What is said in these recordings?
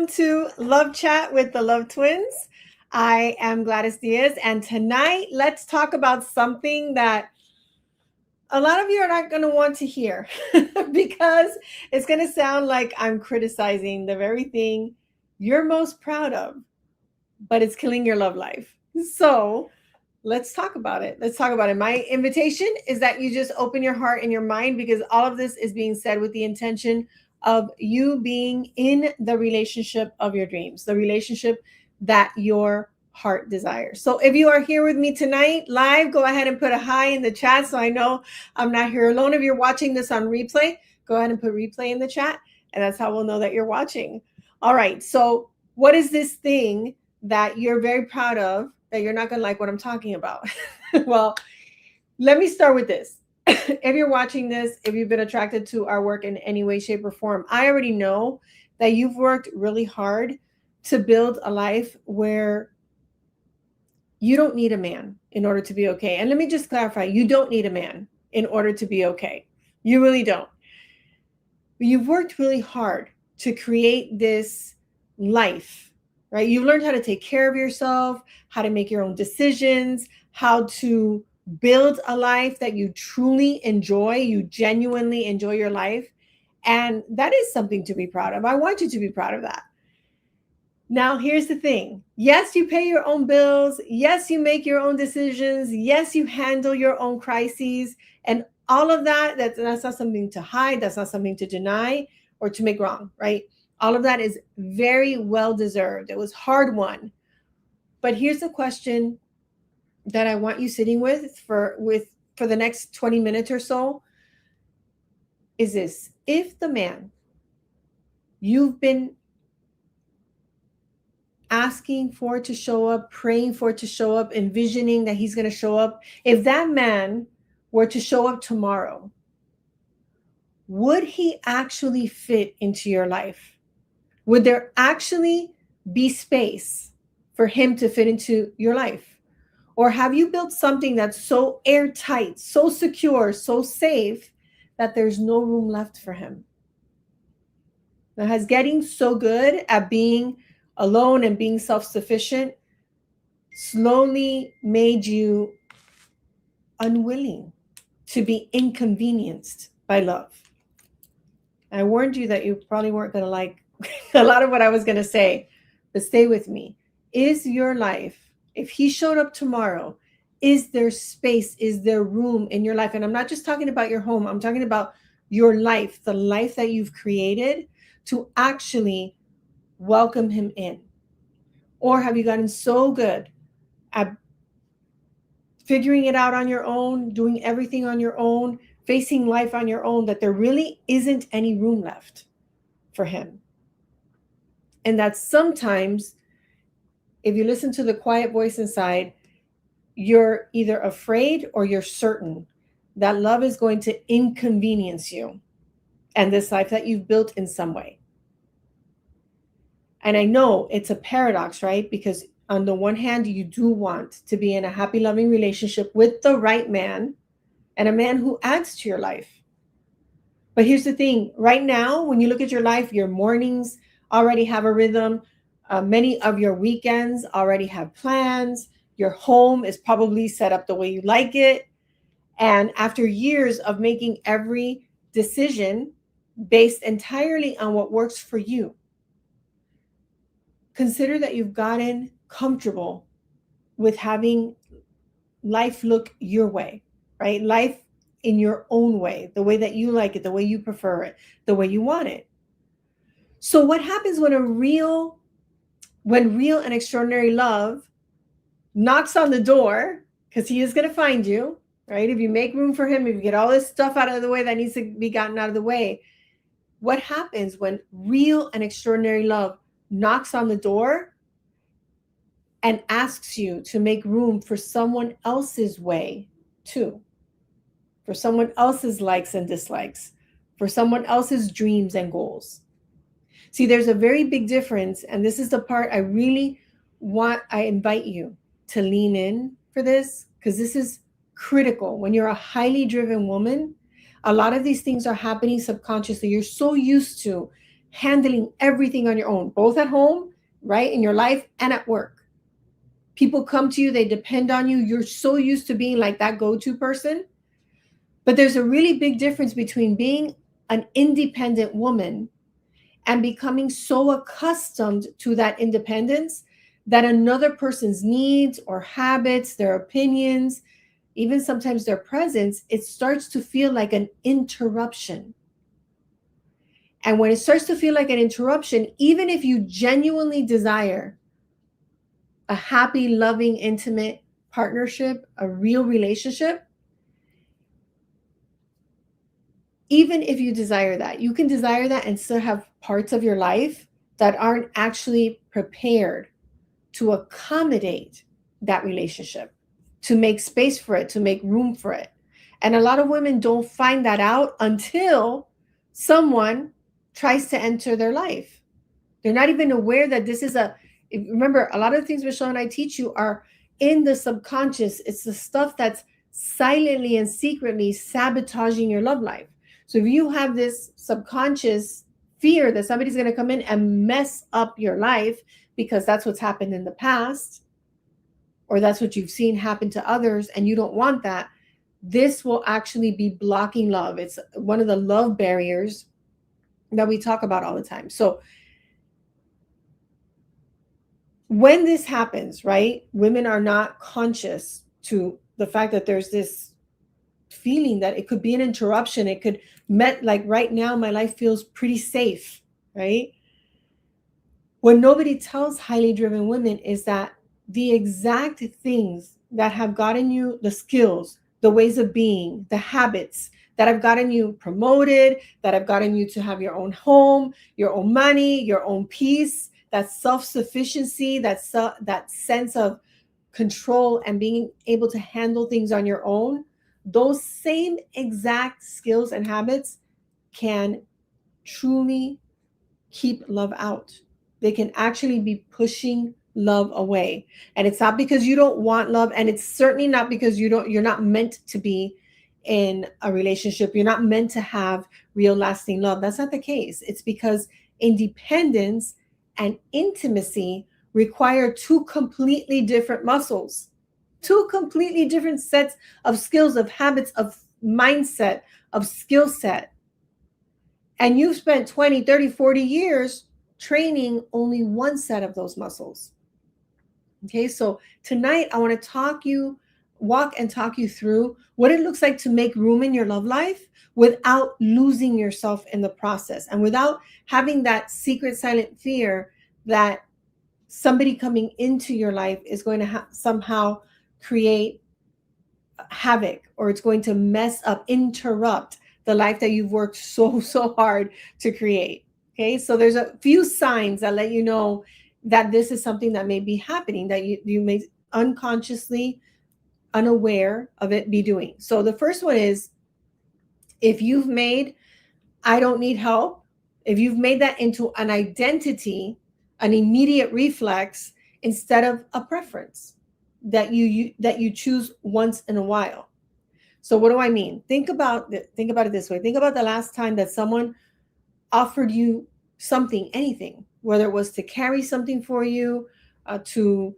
welcome to Love Chat with the Love Twins. I am Gladys Diaz, and tonight let's talk about something that a lot of you are not going to want to hear because it's going to sound like I'm criticizing the very thing you're most proud of, but it's killing your love life. So let's talk about it. Let's talk about it. My invitation is that you just open your heart and your mind, because all of this is being said with the intention of you being in the relationship of your dreams, the relationship that your heart desires. So if you are here with me tonight live, go ahead and put a hi in the chat so I know I'm not here alone. If you're watching this on replay, go ahead and put replay in the chat, and that's how we'll know that you're watching. All right. So what is this thing that you're very proud of that you're not going to like what I'm talking about? Well, let me start with this. If you're watching this, if you've been attracted to our work in any way, shape, or form, I already know that you've worked really hard to build a life where you don't need a man in order to be okay. And let me just clarify, you don't need a man in order to be okay. You really don't. You've worked really hard to create this life, right? You've learned how to take care of yourself, how to make your own decisions, how to build a life that you truly enjoy. You genuinely enjoy your life. And that is something to be proud of. I want you to be proud of that. Now, here's the thing. Yes, you pay your own bills. Yes, you make your own decisions. Yes, you handle your own crises. And all of that, that's not something to hide. That's not something to deny or to make wrong, right? All of that is very well deserved. It was hard won. But here's the question that I want you sitting with for the next 20 minutes or so is this: if the man you've been asking for to show up, praying for to show up, envisioning that he's going to show up, if that man were to show up tomorrow, would he actually fit into your life? Would there actually be space for him to fit into your life? Or have you built something that's so airtight, so secure, so safe that there's no room left for him? Now, has getting so good at being alone and being self-sufficient slowly made you unwilling to be inconvenienced by love? I warned you that you probably weren't going to like a lot of what I was going to say, but stay with me. Is your life, if he showed up tomorrow, is there space, is there room in your life? And I'm not just talking about your home. I'm talking about your life, the life that you've created, to actually welcome him in. Or have you gotten so good at figuring it out on your own, doing everything on your own, facing life on your own, that there really isn't any room left for him? And that sometimes, if you listen to the quiet voice inside, you're either afraid or you're certain that love is going to inconvenience you and this life that you've built in some way. And I know it's a paradox, right? Because on the one hand, you do want to be in a happy, loving relationship with the right man, and a man who adds to your life. But here's the thing. Right now, when you look at your life, your mornings already have a rhythm. Many of your weekends already have plans. Your home is probably set up the way you like it. And after years of making every decision based entirely on what works for you, consider that you've gotten comfortable with having life look your way, right? Life in your own way, the way that you like it, the way you prefer it, the way you want it. So what happens when real and extraordinary love knocks on the door, because he is going to find you, right? If you make room for him, if you get all this stuff out of the way that needs to be gotten out of the way, what happens when real and extraordinary love knocks on the door and asks you to make room for someone else's way too, for someone else's likes and dislikes, for someone else's dreams and goals? See, there's a very big difference, and this is the part I invite you to lean in for this, because this is critical. When you're a highly driven woman, a lot of these things are happening subconsciously. You're so used to handling everything on your own, both at home, right, in your life and at work. People come to you, they depend on you. You're so used to being like that go-to person. But there's a really big difference between being an independent woman and becoming so accustomed to that independence that another person's needs or habits, their opinions, even sometimes their presence, it starts to feel like an interruption. And when it starts to feel like an interruption, even if you genuinely desire a happy, loving, intimate partnership, a real relationship, even if you desire that, you can desire that and still have parts of your life that aren't actually prepared to accommodate that relationship, to make space for it, to make room for it. And a lot of women don't find that out until someone tries to enter their life. They're not even aware that this is remember, a lot of the things Michelle and I teach you are in the subconscious. It's the stuff that's silently and secretly sabotaging your love life. So if you have this subconscious fear that somebody's going to come in and mess up your life because that's what's happened in the past, or that's what you've seen happen to others, and you don't want that, this will actually be blocking love. It's one of the love barriers that we talk about all the time. So when this happens, right, women are not conscious to the fact that there's this feeling that it could be an interruption. It could like right now, my life feels pretty safe, right? What nobody tells highly driven women is that the exact things that have gotten you the skills, the ways of being, the habits that have gotten you promoted, that have gotten you to have your own home, your own money, your own peace, that self-sufficiency, that sense of control and being able to handle things on your own, those same exact skills and habits can truly keep love out. They can actually be pushing love away. And it's not because you don't want love, and it's certainly not because you're not meant to be in a relationship. You're not meant to have real lasting love. That's not the case. It's because independence and intimacy require two completely different muscles, two completely different sets of skills, of habits, of mindset, of skill set. And you've spent 20, 30, 40 years training only one set of those muscles. Okay, so tonight I want to walk and talk you through what it looks like to make room in your love life without losing yourself in the process, and without having that secret silent fear that somebody coming into your life is going to somehow create havoc, or it's going to mess up, interrupt the life that you've worked so hard to create. Okay, so there's a few signs that let you know that this is something that may be happening, that you may unconsciously, unaware of it, be doing. So the first one is, if you've made I don't need help, if you've made that into an identity, an immediate reflex instead of a preference that you choose once in a while. So what do I mean? Think about it this way. Think about the last time that someone offered you something, anything, whether it was to carry something for you, to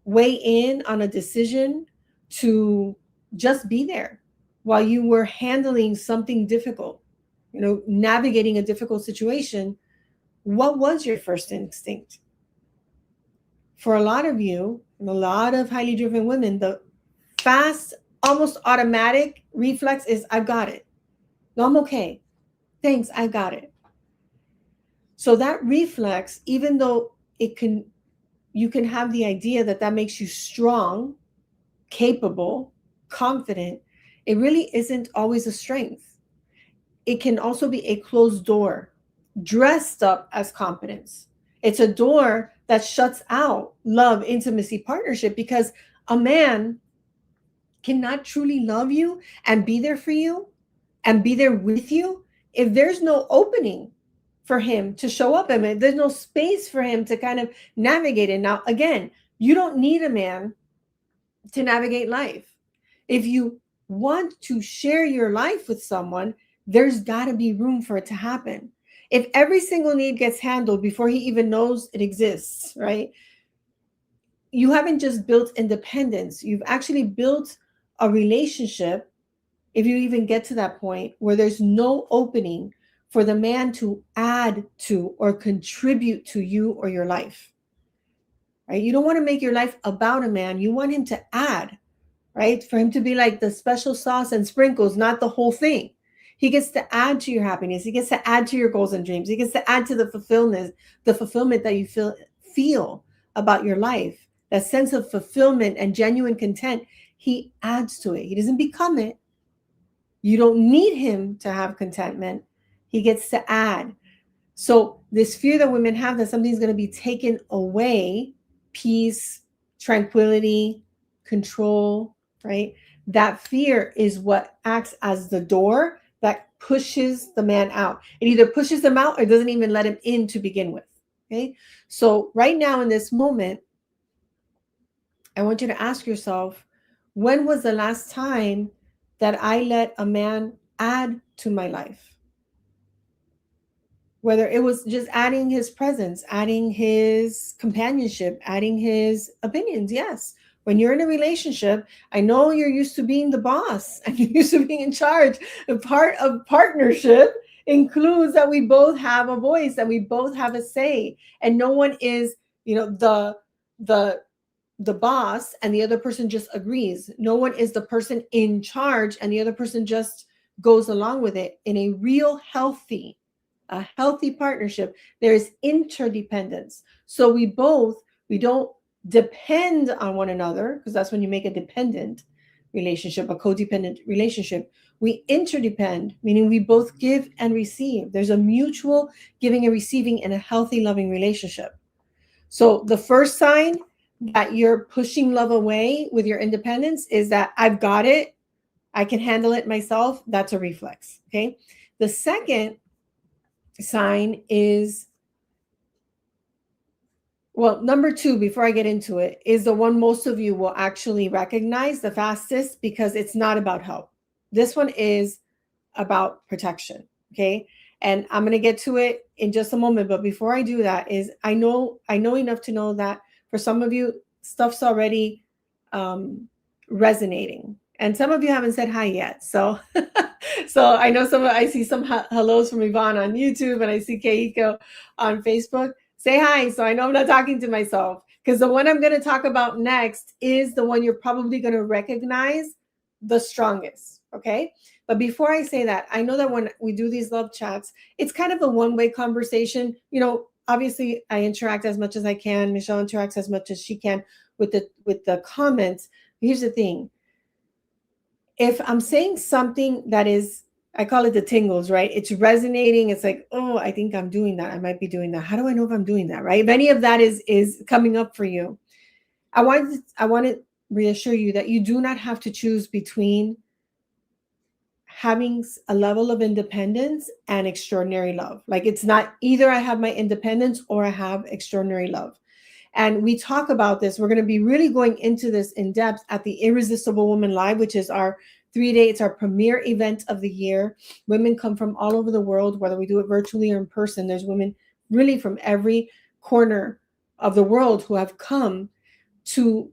weigh in on a decision, to just be there while you were handling something difficult, navigating a difficult situation. What was your first instinct? For a lot of you, and a lot of highly driven women, the fast, almost automatic reflex is, I've got it. No, I'm okay. Thanks, I got it. So that reflex, even though you can have the idea that makes you strong, capable, confident, it really isn't always a strength. It can also be a closed door, dressed up as competence. It's a door that shuts out love, intimacy, partnership, because a man cannot truly love you and be there for you and be there with you if there's no opening for him to show up. I mean, there's no space for him to kind of navigate it. Now, again, you don't need a man to navigate life. If you want to share your life with someone, there's got to be room for it to happen. If every single need gets handled before he even knows it exists, right? You haven't just built independence, you've actually built a relationship, if you even get to that point, where there's no opening for the man to add to or contribute to you or your life, right? You don't want to make your life about a man. You want him to add, right? For him to be like the special sauce and sprinkles, not the whole thing. He gets to add to your happiness. He gets to add to your goals and dreams. He gets to add to the fulfillment that you feel about your life, that sense of fulfillment and genuine content. He adds to it. He doesn't become it. You don't need him to have contentment. He gets to add. So this fear that women have that something's going to be taken away, peace, tranquility, control, right? That fear is what acts as the door that pushes the man out. It either pushes him out or doesn't even let him in to begin with. Okay. So right now in this moment, I want you to ask yourself, when was the last time that I let a man add to my life? Whether it was just adding his presence, adding his companionship, adding his opinions. Yes. When you're in a relationship, I know you're used to being the boss and you're used to being in charge. A part of partnership includes that we both have a voice, that we both have a say, and no one is, the the boss and the other person just agrees. No one is the person in charge and the other person just goes along with it. In a real a healthy partnership, there is interdependence. So we don't depend on one another, because that's when you make a dependent relationship, a codependent relationship. We interdepend, meaning we both give and receive. There's a mutual giving and receiving in a healthy, loving relationship. So the first sign that you're pushing love away with your independence is that I've got it, I can handle it myself. That's a reflex. Okay. The second sign is, well, number two, before I get into it, is the one most of you will actually recognize the fastest, because it's not about help. This one is about protection. Okay. And I'm going to get to it in just a moment. But before I do that, is I know enough to know that for some of you, stuff's already resonating. And some of you haven't said hi yet. So so I know I see some hellos from Yvonne on YouTube, and I see Keiko on Facebook. Say hi. So I know I'm not talking to myself, because the one I'm going to talk about next is the one you're probably going to recognize the strongest. Okay. But before I say that, I know that when we do these love chats, it's kind of a one-way conversation. Obviously I interact as much as I can. Michelle interacts as much as she can with the comments. Here's the thing. If I'm saying something that is, I call it the tingles, right? It's resonating. It's like, oh, I think I'm doing that. I might be doing that. How do I know if I'm doing that, right? If any of that is coming up for you, I want to reassure you that you do not have to choose between having a level of independence and extraordinary love. Like, it's not either I have my independence or I have extraordinary love. And we talk about this. We're going to be really going into this in depth at the Irresistible Woman Live, which is our 3-day, it's our premier event of the year. Women come from all over the world, whether we do it virtually or in person. There's women really from every corner of the world who have come to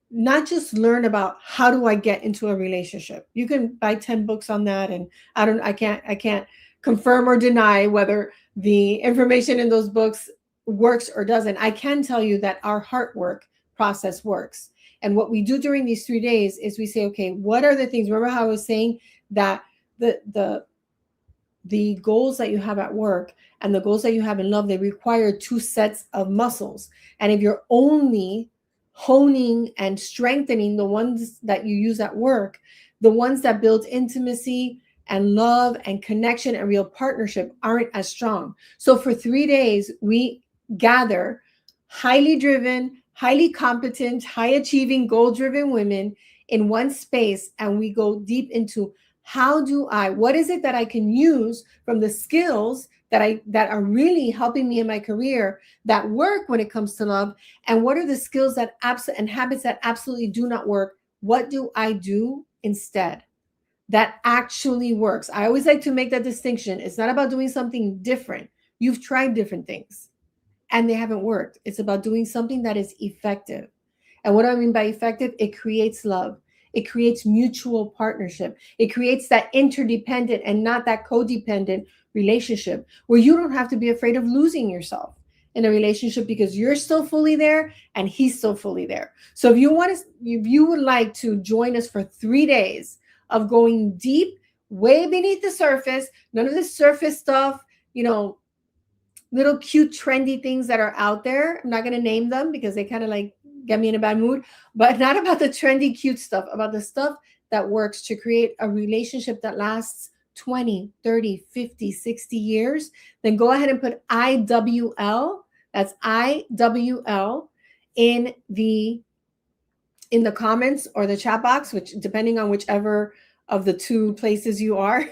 not just learn about how do I get into a relationship. You can buy 10 books on that, and I can't confirm or deny whether the information in those books works or doesn't. I can tell you that our HeartWork process works. And what we do during these 3 days is we say, okay, what are the things? Remember how I was saying that the goals that you have at work and the goals that you have in love, they require 2 sets of muscles. And if you're only honing and strengthening the ones that you use at work, the ones that build intimacy and love and connection and real partnership aren't as strong. So for 3 days, we gather highly driven, highly competent, high achieving, goal driven women in one space, and we go deep into what is it that I can use from the skills that are really helping me in my career that work when it comes to love, and what are the skills and habits that absolutely do not work? What do I do instead? that actually works. I always like to make that distinction. It's not about doing something different. You've tried different things and they haven't worked. It's about doing something that is effective. And what do I mean by effective? It creates love. It creates mutual partnership. It creates that interdependent and not that codependent relationship where you don't have to be afraid of losing yourself in a relationship because you're still fully there and he's still fully there. So if you would like to join us for 3 days of going deep, way beneath the surface, none of the surface stuff, little cute trendy things that are out there. I'm not going to name them because they kind of like get me in a bad mood, but not about the trendy cute stuff, about the stuff that works to create a relationship that lasts 20, 30, 50, 60 years. Then go ahead and put IWL, that's IWL, in the comments or the chat box, which depending on whichever of the two places you are,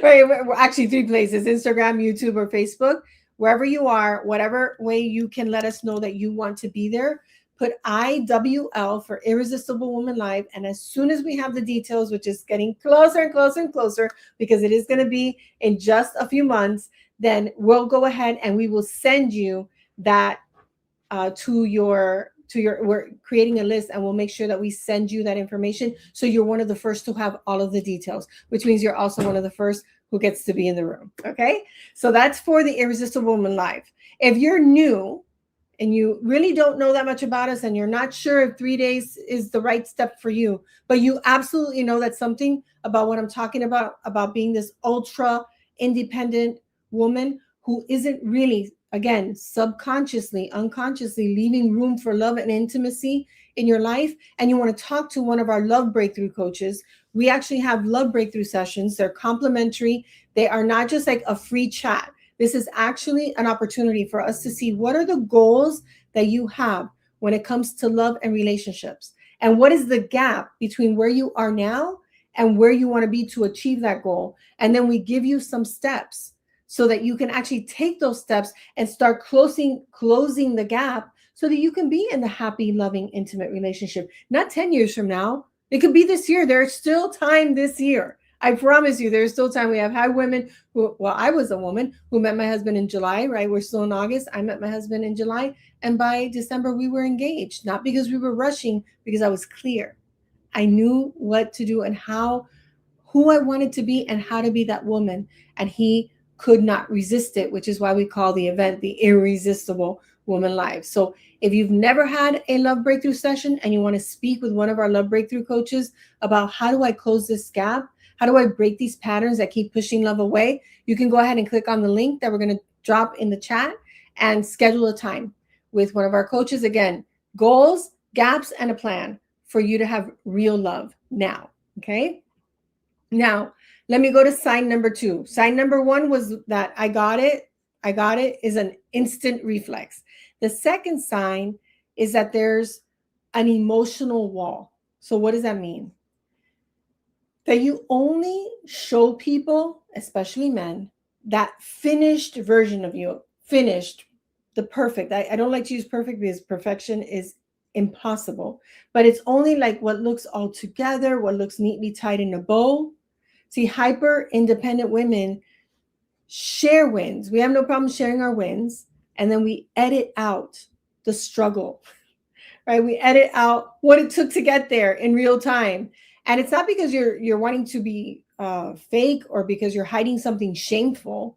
right? Actually, 3 places: Instagram, YouTube, or Facebook. Wherever you are, whatever way you can let us know that you want to be there, put IWL for Irresistible Woman Live. And as soon as we have the details, which is getting closer and closer and closer, because it is going to be in just a few months, then we'll go ahead and we will send you that we're creating a list and we'll make sure that we send you that information. So you're one of the first to have all of the details, which means you're also one of the first who gets to be in the room. Okay. So that's for the Irresistible Woman Live. If you're new and you really don't know that much about us and you're not sure if 3 days is the right step for you, but you absolutely know that something about what I'm talking about being this ultra independent woman who isn't really, again, subconsciously, unconsciously leaving room for love and intimacy in your life, and you want to talk to one of our love breakthrough coaches, we actually have love breakthrough sessions. They're complimentary. They are not just like a free chat. This is actually an opportunity for us to see what are the goals that you have when it comes to love and relationships, and what is the gap between where you are now and where you want to be to achieve that goal. And then we give you some steps so that you can actually take those steps and start closing the gap so that you can be in the happy, loving, intimate relationship. Not 10 years from now. It could be this year. There's still time this year. I promise you, there's still time. We have had women who, well, I was a woman who met my husband in July, right? We're still in August. I met my husband in July. And by December, we were engaged, not because we were rushing, because I was clear. I knew what to do and who I wanted to be and how to be that woman. And he could not resist it, which is why we call the event the Irresistible Woman Live. So if you've never had a love breakthrough session and you want to speak with one of our love breakthrough coaches about how do I close this gap? How do I break these patterns that keep pushing love away? You can go ahead and click on the link that we're going to drop in the chat and schedule a time with one of our coaches. Again, goals, gaps, and a plan for you to have real love now. Okay. Now, let me go to sign number 2. Sign number 1 was that I got it is an instant reflex. The second sign is that there's an emotional wall. So what does that mean? That you only show people, especially men, that finished version of you, finished, the perfect. I don't like to use perfect because perfection is impossible, but it's only like what looks all together, what looks neatly tied in a bow. See, hyper independent women share wins. We have no problem sharing our wins. And then we edit out the struggle, right? We edit out what it took to get there in real time. And it's not because you're wanting to be fake or because you're hiding something shameful,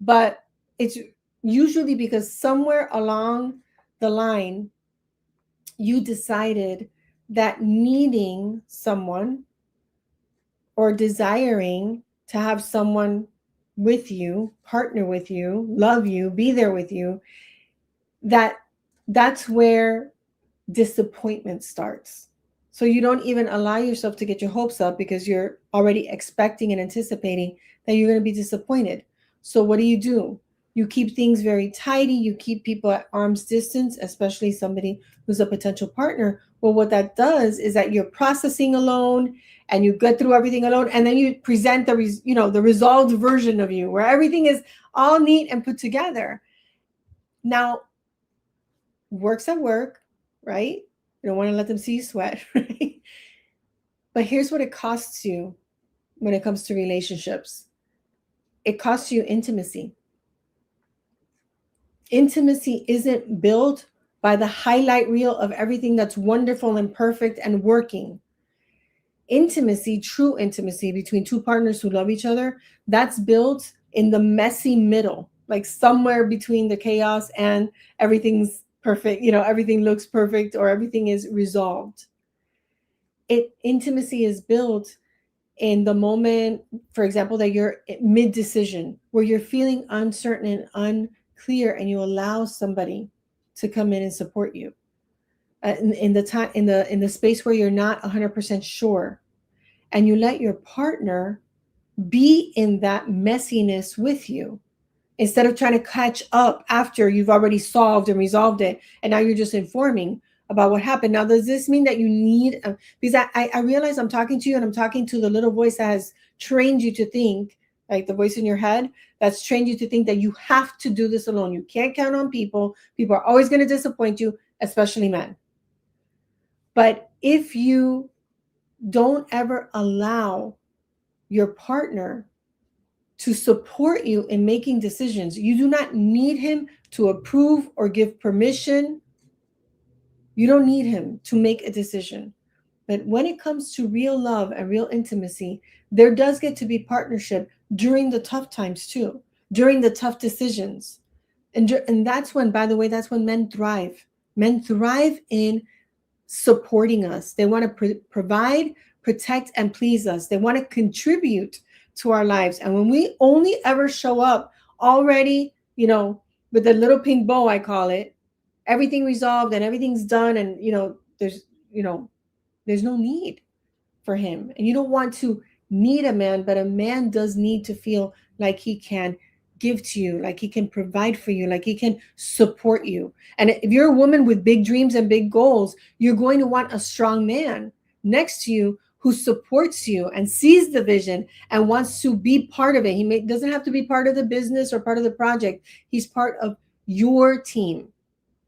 but it's usually because somewhere along the line, you decided that needing someone or desiring to have someone with you, partner with you, love you, be there with you, that's where disappointment starts. So you don't even allow yourself to get your hopes up because you're already expecting and anticipating that you're going to be disappointed. So what do? You keep things very tidy. You keep people at arm's distance, especially somebody who's a potential partner. Well, what that does is that you're processing alone and you get through everything alone. And then you present the resolved version of you where everything is all neat and put together. Now, work's at work, right? You don't want to let them see you sweat, right? But here's what it costs you when it comes to relationships. It costs you intimacy. Intimacy isn't built by the highlight reel of everything that's wonderful and perfect and working. Intimacy, true intimacy between two partners who love each other, that's built in the messy middle, like somewhere between the chaos and everything's perfect, everything looks perfect or everything is resolved. Intimacy is built in the moment, for example, that you're mid decision, where you're feeling uncertain and unclear, and you allow somebody to come in and support you in the time, in the space where you're not 100% sure, and you let your partner be in that messiness with you, instead of trying to catch up after you've already solved and resolved it, and now you're just informing about what happened. Now, does this mean that you need because I realize I'm talking to you, and I'm talking to the little voice that has trained you to think, like the voice in your head that's trained you to think that you have to do this alone. You can't count on people. People are always going to disappoint you, especially men. But if you don't ever allow your partner to support you in making decisions, you do not need him to approve or give permission. You don't need him to make a decision. But when it comes to real love and real intimacy, there does get to be partnership during the tough times too, during the tough decisions. And that's when, by the way, that's when men thrive. Men thrive in supporting us. They want to provide, protect, and please us. They want to contribute to our lives. And when we only ever show up already, with a little pink bow, I call it, everything resolved and everything's done, and there's no need for him. And you don't want to need a man, but a man does need to feel like he can give to you, like he can provide for you, like he can support you. And if you're a woman with big dreams and big goals, you're going to want a strong man next to you who supports you and sees the vision and wants to be part of it. Doesn't have to be part of the business or part of the project. He's part of your team,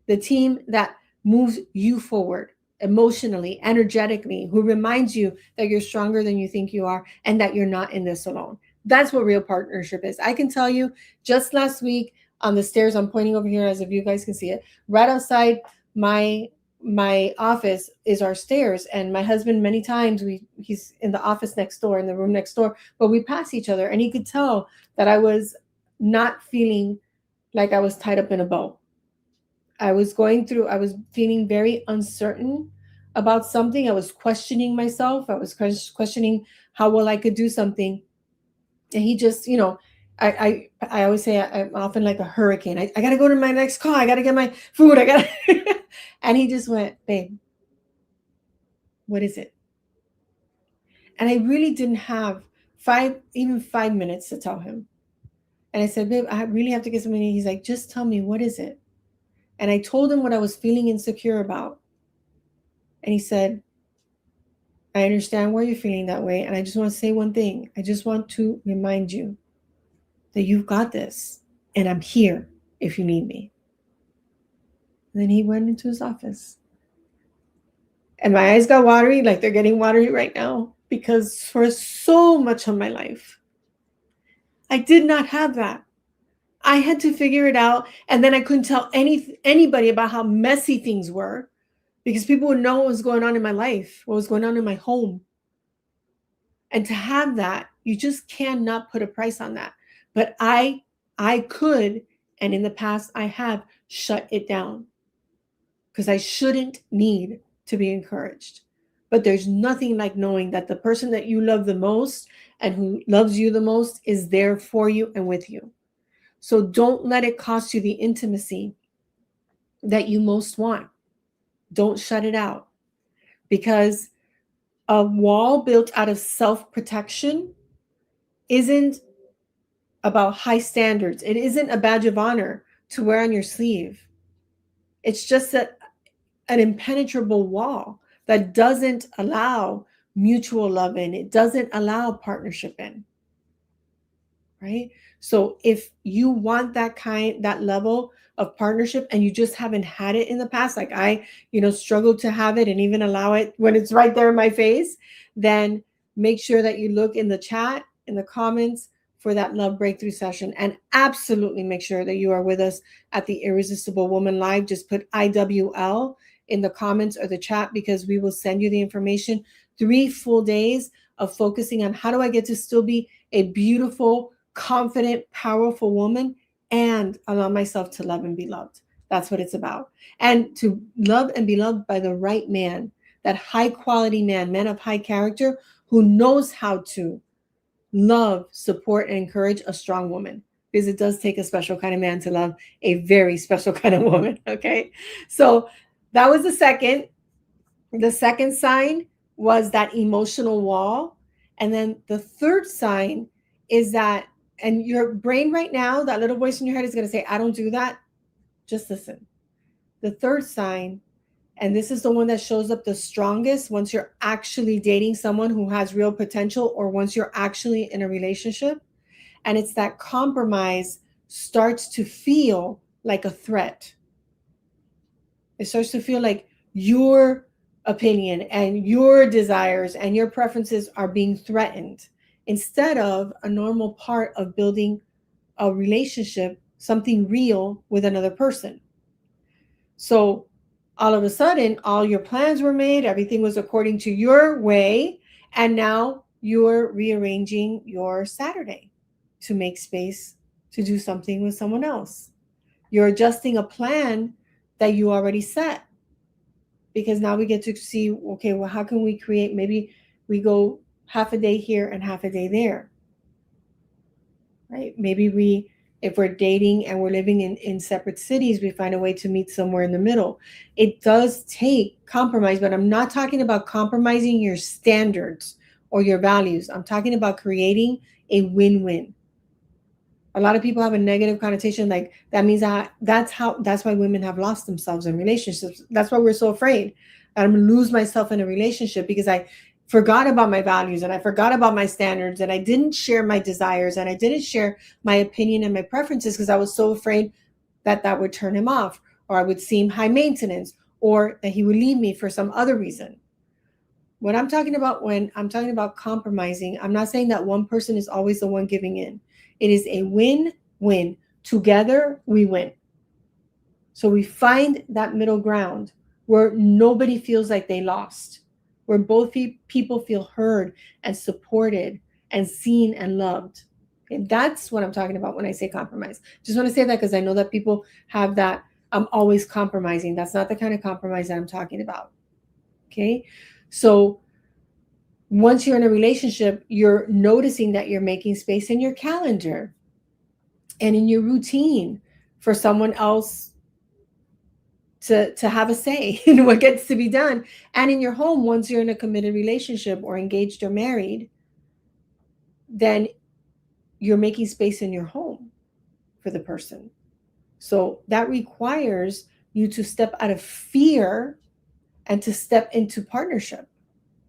the team that moves you forward emotionally, energetically, who reminds you that you're stronger than you think you are and that you're not in this alone. That's what real partnership is. I can tell you, just last week on the stairs, I'm pointing over here as if you guys can see it, right outside my office is our stairs, and my husband, many times he's in the office next door, in the room next door, but we pass each other, and he could tell that I was not feeling like I was tied up in a bow. I was feeling very uncertain about something. I was questioning myself. I was questioning how well I could do something. And he just, I always say I'm often like a hurricane. I got to go to my next call. I got to get my food. And he just went, babe, what is it? And I really didn't have 5 minutes to tell him. And I said, babe, I really have to get something. He's like, just tell me, what is it? And I told him what I was feeling insecure about. And he said, I understand why you're feeling that way. And I just want to say one thing. I just want to remind you that you've got this. And I'm here if you need me. And then he went into his office. And my eyes got watery, like they're getting watery right now. Because for so much of my life, I did not have that. I had to figure it out. And then I couldn't tell anybody about how messy things were, because people would know what was going on in my life, what was going on in my home. And to have that, you just cannot put a price on that. But I could, and in the past I have shut it down, because I shouldn't need to be encouraged. But there's nothing like knowing that the person that you love the most and who loves you the most is there for you and with you. So don't let it cost you the intimacy that you most want. Don't shut it out, because a wall built out of self-protection isn't about high standards. It isn't a badge of honor to wear on your sleeve. It's just an impenetrable wall that doesn't allow mutual love in. It doesn't allow partnership in. Right? So if you want that level of partnership and you just haven't had it in the past, like I, struggled to have it and even allow it when it's right there in my face, then make sure that you look in the chat, in the comments, for that love breakthrough session. And absolutely make sure that you are with us at the Irresistible Woman Live. Just put IWL in the comments or the chat, because we will send you the information. 3 full days of focusing on how do I get to still be a beautiful, confident, powerful woman and allow myself to love and be loved. That's what it's about. And to love and be loved by the right man, that high quality man of high character, who knows how to love, support, and encourage a strong woman. Because it does take a special kind of man to love a very special kind of woman. Okay. So that was the second. The second sign was that emotional wall. And then the third sign is that, and your brain right now, that little voice in your head is going to say, I don't do that. Just listen. The third sign, and this is the one that shows up the strongest once you're actually dating someone who has real potential, or once you're actually in a relationship. And it's that compromise starts to feel like a threat. It starts to feel like your opinion and your desires and your preferences are being threatened, instead of a normal part of building a relationship, something real with another person. So all of a sudden, all your plans were made, everything was according to your way, and now you're rearranging your Saturday to make space to do something with someone else. You're adjusting a plan that you already set, because now we get to see, okay, well, how can we create, maybe we go half a day here and half a day there, right? Maybe if we're dating and we're living in separate cities, we find a way to meet somewhere in the middle. It does take compromise, but I'm not talking about compromising your standards or your values. I'm talking about creating a win-win. A lot of people have a negative connotation, like that means that's why women have lost themselves in relationships. That's why we're so afraid that I'm going to lose myself in a relationship, because I forgot about my values and I forgot about my standards, and I didn't share my desires, and I didn't share my opinion and my preferences, because I was so afraid that that would turn him off, or I would seem high maintenance, or that he would leave me for some other reason. What I'm talking about when I'm talking about compromising, I'm not saying that one person is always the one giving in. It is a win-win. Together, we win. So we find that middle ground where nobody feels like they lost, where both people feel heard and supported and seen and loved. And that's what I'm talking about when I say compromise. Just want to say that because I know that people have that, I'm always compromising. That's not the kind of compromise that I'm talking about. Okay? So once you're in a relationship, you're noticing that you're making space in your calendar and in your routine for someone else to have a say in what gets to be done. And in your home, once you're in a committed relationship or engaged or married, then you're making space in your home for the person. So that requires you to step out of fear and to step into partnership.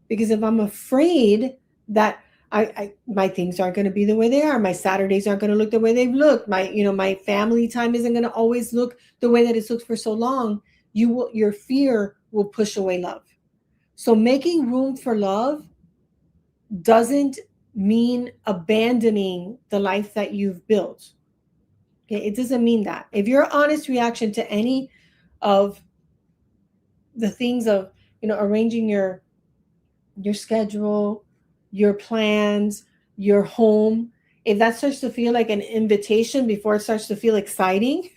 Because if I'm afraid that my things aren't going to be the way they are, my Saturdays aren't going to look the way they've looked, my family time isn't going to always look the way that it's looked for so long, your fear will push away love. So making room for love doesn't mean abandoning the life that you've built. Okay, it doesn't mean that. If your honest reaction to any of the things of arranging your schedule, your plans, your home, if that starts to feel like an invitation before it starts to feel exciting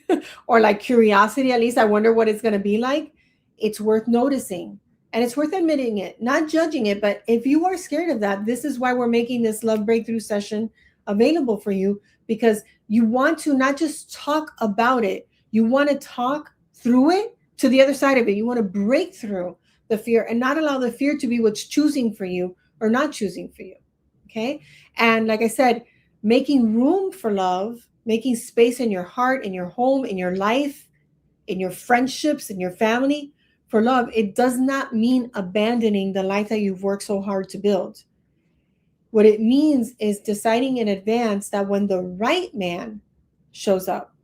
or like curiosity, at least I wonder what it's going to be like, it's worth noticing. And it's worth admitting it, not judging it. But if you are scared of that, this is why we're making this love breakthrough session available for you, because you want to not just talk about it, you want to talk through it to the other side of it. You want to break through the fear and not allow the fear to be what's choosing for you or not choosing for you. Okay. And like I said, making room for love, making space in your heart, in your home, in your life, in your friendships, in your family for love, it does not mean abandoning the life that you've worked so hard to build. What it means is deciding in advance that when the right man shows up,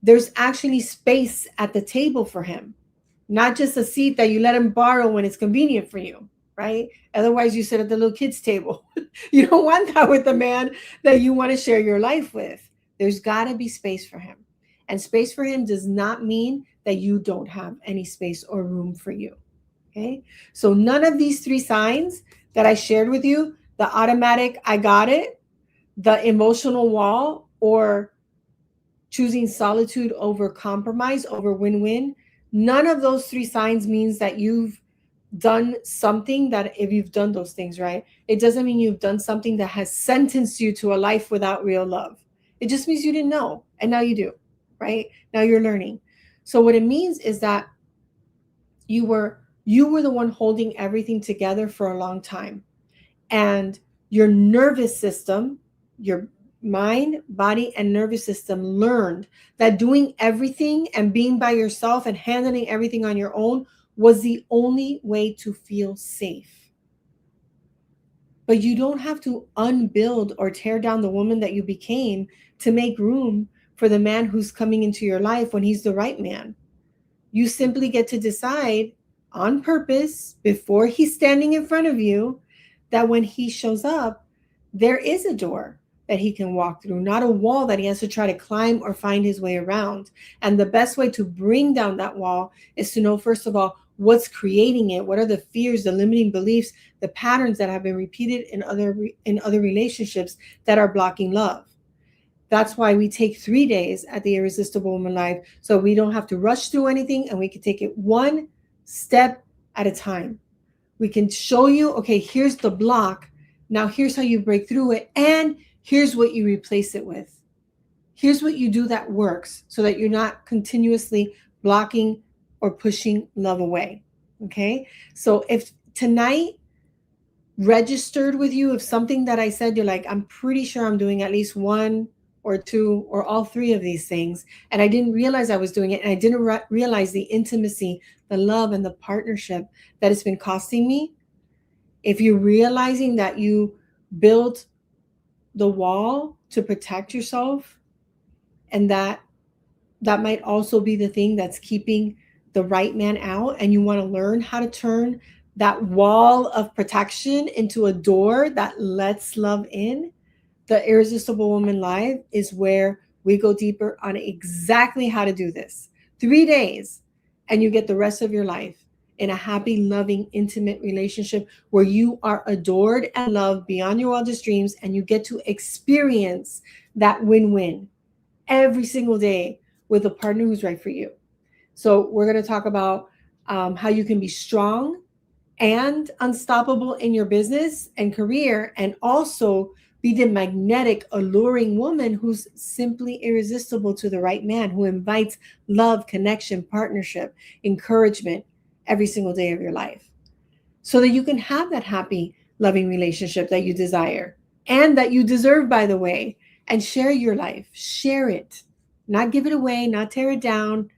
there's actually space at the table for him, not just a seat that you let him borrow when it's convenient for you, right? Otherwise, you sit at the little kids' table. You don't want that with the man that you want to share your life with. There's got to be space for him. And space for him does not mean that you don't have any space or room for you. Okay. So none of these three signs that I shared with you, the automatic, I got it, the emotional wall, or choosing solitude over compromise, over win-win, none of those three signs means that you've done something that, if you've done those things, right, it doesn't mean you've done something that has sentenced you to a life without real love. It just means you didn't know, and now you do, right? Now you're learning. So what it means is that you were the one holding everything together for a long time, and your nervous system, your mind, body, and nervous system learned that doing everything and being by yourself and handling everything on your own was the only way to feel safe. But you don't have to unbuild or tear down the woman that you became to make room for the man who's coming into your life when he's the right man. You simply get to decide on purpose before he's standing in front of you that when he shows up, there is a door that he can walk through, not a wall that he has to try to climb or find his way around. And the best way to bring down that wall is to know, first of all, what's creating it. What are the fears, the limiting beliefs, the patterns that have been repeated in other relationships that are blocking love? That's why we take 3 days at the Irresistible Woman Live, so we don't have to rush through anything, and we can take it one step at a time. We can show you, okay, here's the block. Now here's how you break through it, and here's what you replace it with. Here's what you do that works so that you're not continuously blocking or pushing love away. Okay? So if tonight registered with you, if something that I said, you're like, I'm pretty sure I'm doing at least one or two or all three of these things, and I didn't realize I was doing it, and I didn't realize the intimacy, the love, and the partnership that it's been costing me. If you're realizing that you built the wall to protect yourself, and that might also be the thing that's keeping the right man out, and you want to learn how to turn that wall of protection into a door that lets love in, the Irresistible Woman Live is where we go deeper on exactly how to do this. 3 days, and you get the rest of your life in a happy, loving, intimate relationship where you are adored and loved beyond your wildest dreams, and you get to experience that win-win every single day with a partner who's right for you. So we're going to talk about how you can be strong and unstoppable in your business and career, and also be the magnetic, alluring woman who's simply irresistible to the right man, who invites love, connection, partnership, encouragement every single day of your life, so that you can have that happy, loving relationship that you desire and that you deserve, by the way, and share your life. Share it, not give it away, not tear it down.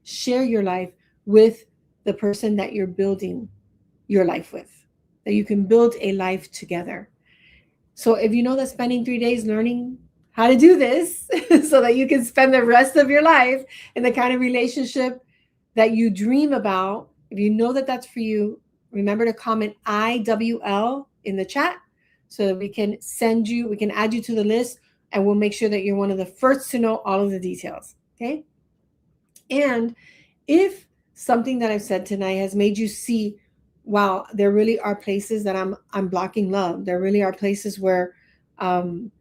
Share your life with the person that you're building your life with, that you can build a life together. So if you know that spending 3 days learning how to do this so that you can spend the rest of your life in the kind of relationship that you dream about, if you know that that's for you, remember to comment IWL in the chat so that we can add you to the list, and we'll make sure that you're one of the first to know all of the details. Okay. And if something that I've said tonight has made you see, wow, there really are places that I'm blocking love. There really are places where I'm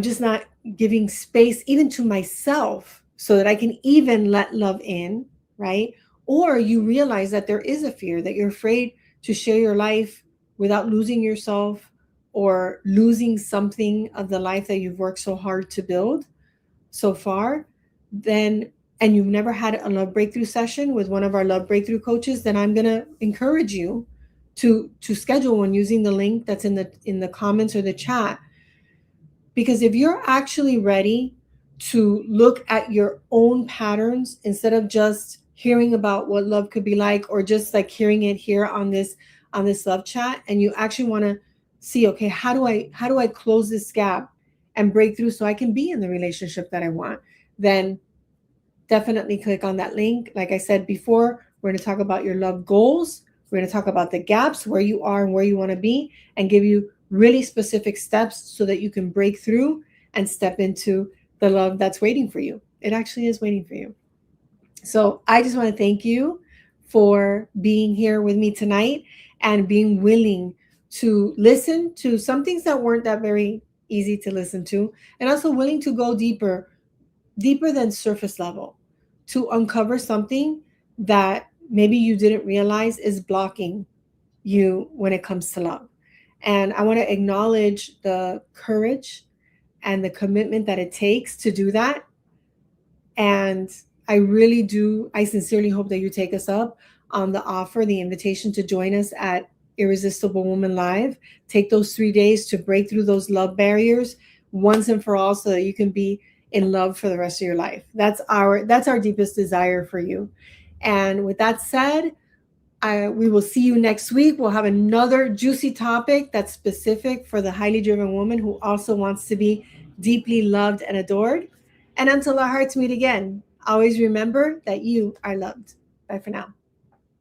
just not giving space even to myself so that I can even let love in, right? Or you realize that there is a fear, that you're afraid to share your life without losing yourself or losing something of the life that you've worked so hard to build so far, then, and you've never had a love breakthrough session with one of our love breakthrough coaches, then I'm going to encourage you to schedule one using the link that's in the comments or the chat. Because if you're actually ready to look at your own patterns instead of just hearing about what love could be like, or just like hearing it here on this love chat, and you actually want to see, okay, how do I close this gap and break through so I can be in the relationship that I want, then definitely click on that link. Like I said before, we're going to talk about your love goals We're going to talk about the gaps, where you are and where you want to be, and give you really specific steps so that you can break through and step into the love that's waiting for you. It actually is waiting for you. So I just want to thank you for being here with me tonight and being willing to listen to some things that weren't that very easy to listen to, and also willing to go deeper than surface level, to uncover something that maybe you didn't realize is blocking you when it comes to love. And I want to acknowledge the courage and the commitment that it takes to do that. And I sincerely hope that you take us up on the offer, the invitation to join us at Irresistible Woman Live. Take those 3 days to break through those love barriers once and for all, so that you can be in love for the rest of your life. That's our deepest desire for you. And with that said, we will see you next week. We'll have another juicy topic that's specific for the highly driven woman who also wants to be deeply loved and adored. And until our hearts meet again, always remember that you are loved. Bye for now.